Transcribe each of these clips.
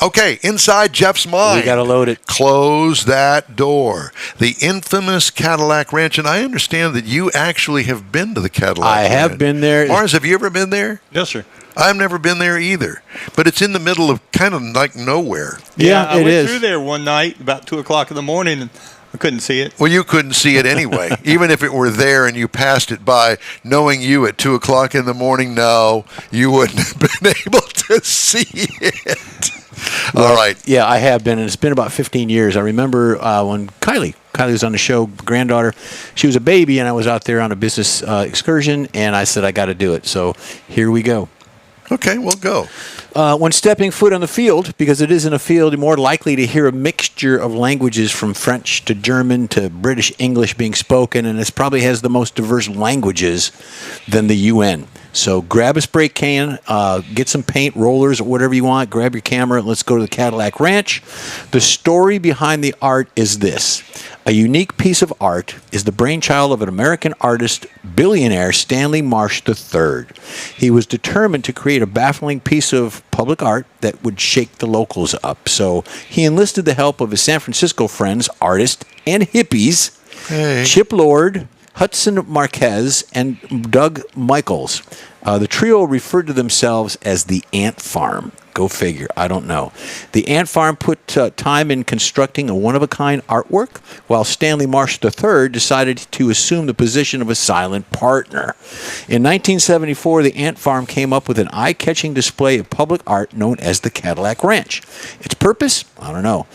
Okay, inside Jeff's mind. We got to load it. Close that door. The infamous Cadillac Ranch, and I understand that you actually have been to the Cadillac Ranch. I have been there. Mars, have you ever been there? Yes, sir. I've never been there either, but it's in the middle of kind of like nowhere. Yeah, I it went is. through there one night about 2 o'clock in the morning, and I couldn't see it. Well, you couldn't see it anyway. Even if it were there and you passed it by, knowing you at 2 o'clock in the morning, no, you wouldn't have been able to see it. Well, all right. Yeah, I have been, and it's been about 15 years. I remember when Kylie was on the show, granddaughter. She was a baby, and I was out there on a business excursion, and I said, I got to do it. So here we go. Okay, we'll go. When stepping foot on the field, because it is in a field, you're more likely to hear a mixture of languages from French to German to British English being spoken, and it probably has the most diverse languages than the UN. So grab a spray can, get some paint, rollers, or whatever you want. Grab your camera, and let's go to the Cadillac Ranch. The story behind the art is this. A unique piece of art is the brainchild of an American artist, billionaire Stanley Marsh III. He was determined to create a baffling piece of public art that would shake the locals up. So he enlisted the help of his San Francisco friends, artists, and hippies, Chip Lord, Hudson Marquez, and Doug Michaels. The trio referred to themselves as the Ant Farm. Go figure. I don't know. The Ant Farm put time in constructing a one-of-a-kind artwork, while Stanley Marsh III decided to assume the position of a silent partner. In 1974, the Ant Farm came up with an eye-catching display of public art known as the Cadillac Ranch. Its purpose? I don't know.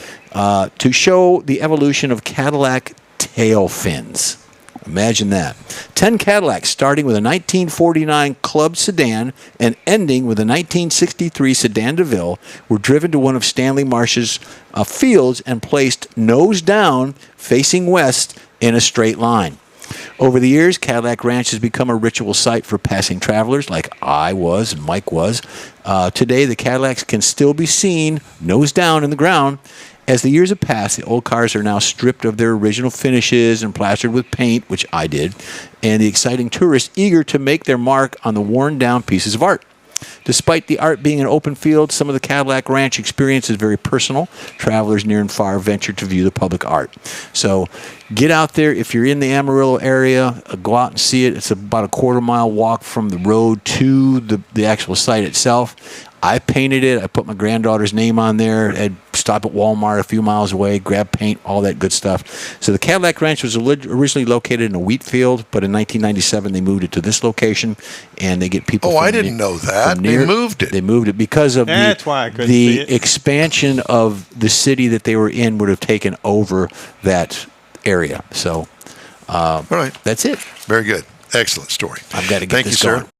To show the evolution of Cadillac tail fins. Imagine that. 10 Cadillacs, starting with a 1949 Club sedan and ending with a 1963 Sedan DeVille, were driven to one of Stanley Marsh's fields and placed nose down, facing west, in a straight line. Over the years, Cadillac Ranch has become a ritual site for passing travelers like I was and Mike was. Today, the Cadillacs can still be seen nose down in the ground. As the years have passed, the old cars are now stripped of their original finishes and plastered with paint, which I did, and the exciting tourists eager to make their mark on the worn-down pieces of art. Despite the art being an open field, some of the Cadillac Ranch experience is very personal. Travelers near and far venture to view the public art. So get out there. If you're in the Amarillo area, go out and see it. It's about a quarter-mile walk from the road to the actual site itself. I painted it. I put my granddaughter's name on there. I'd stop at Walmart a few miles away, grab paint, all that good stuff. So the Cadillac Ranch was originally located in a wheat field, but in 1997 they moved it to this location, and they get people. Oh, I didn't know that. They moved it. They moved it because of That's why I couldn't the see it. expansion of the city that they were in would have taken over that area. So, all right, that's it. Very good. Excellent story. I've got to get Thank this you, going. sir.